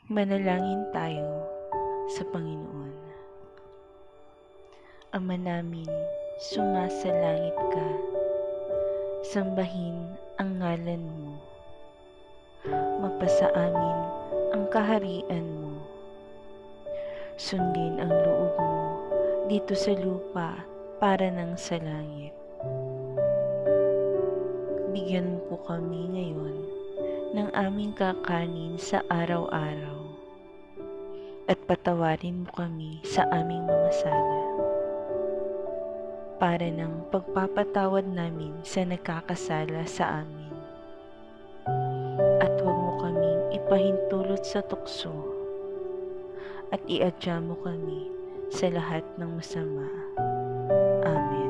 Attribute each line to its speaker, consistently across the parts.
Speaker 1: Manalangin tayo sa Panginoon. Ama namin, sumasalangit ka. Sambahin ang ngalan mo. Mapasa amin ang kaharian mo. Sundin ang loob mo dito sa lupa para nang sa langit. Bigyan mo po kami ngayon ng aming kakanin sa araw-araw at patawarin mo kami sa aming mga sala para ng pagpapatawad namin sa nagkakasala sa amin. At huwag mo kaming ipahintulot sa tukso at iadya mo kami sa lahat ng masama. Amen.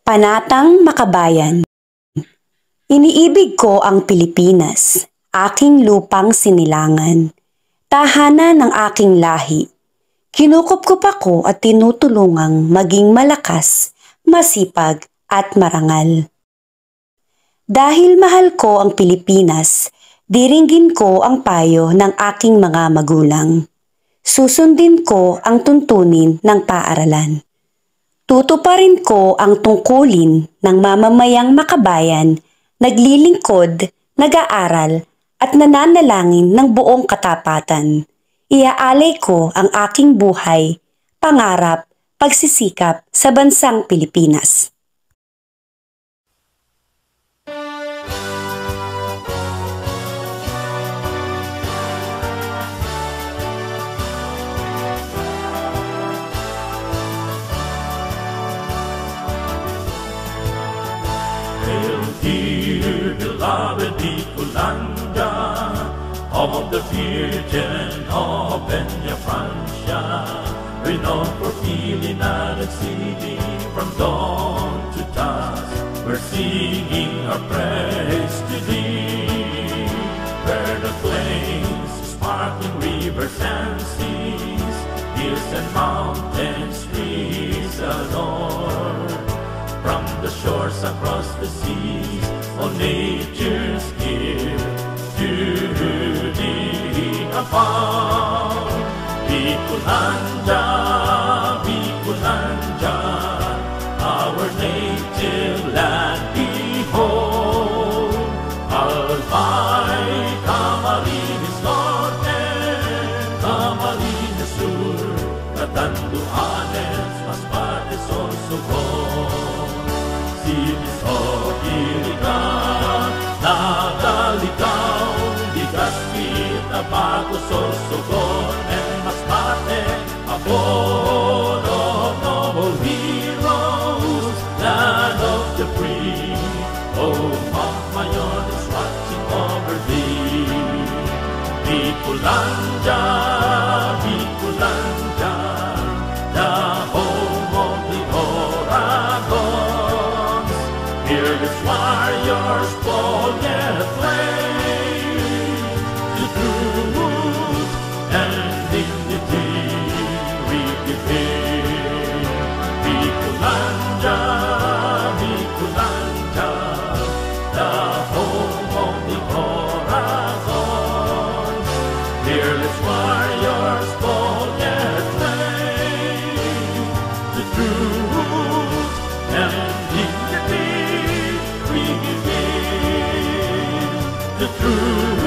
Speaker 2: Panatang Makabayan. Iniibig ko ang Pilipinas, aking lupang sinilangan, tahanan ng aking lahi. Kinukupkup ako at tinutulungang maging malakas, masipag at marangal. Dahil mahal ko ang Pilipinas, diringgin ko ang payo ng aking mga magulang. Susundin ko ang tuntunin ng paaralan. Tutuparin ko ang tungkulin ng mamamayang makabayan, naglilingkod, nag-aaral at nananalangin ng buong katapatan. Iaalay ko ang aking buhay, pangarap, pagsisikap sa bansang Pilipinas.
Speaker 3: Dear beloved Bicolanda, home of the Virgin of Peña Francia, renowned for healing and exceeding from dawn to dusk, we're singing our praise to thee. Where the flames, sparkling rivers and seas, hills and mountains, trees adore. From the shores across the seas, all nature's gift to thee abound. Bicolanda, Bicolanda, our native land, behold. Albay, Camarines Norte, Camarines Sur, Catanduanes, Masbate, Sorsogon. Sinis o Iligan, Nagalikaw, Legazpi, Tabaco, Sorsogon, and Masbate, abode of noble heroes, land of the free. Oh, Mount Mayon is watching over thee. Bicolanda, Bicolanda, the home of the Oragons. Fearless warriors, bold and flame, to truth and dignity we defend. Bicolanda, Bicolanda, the home of the Oragons. Fearless warriors. dignity we give. The true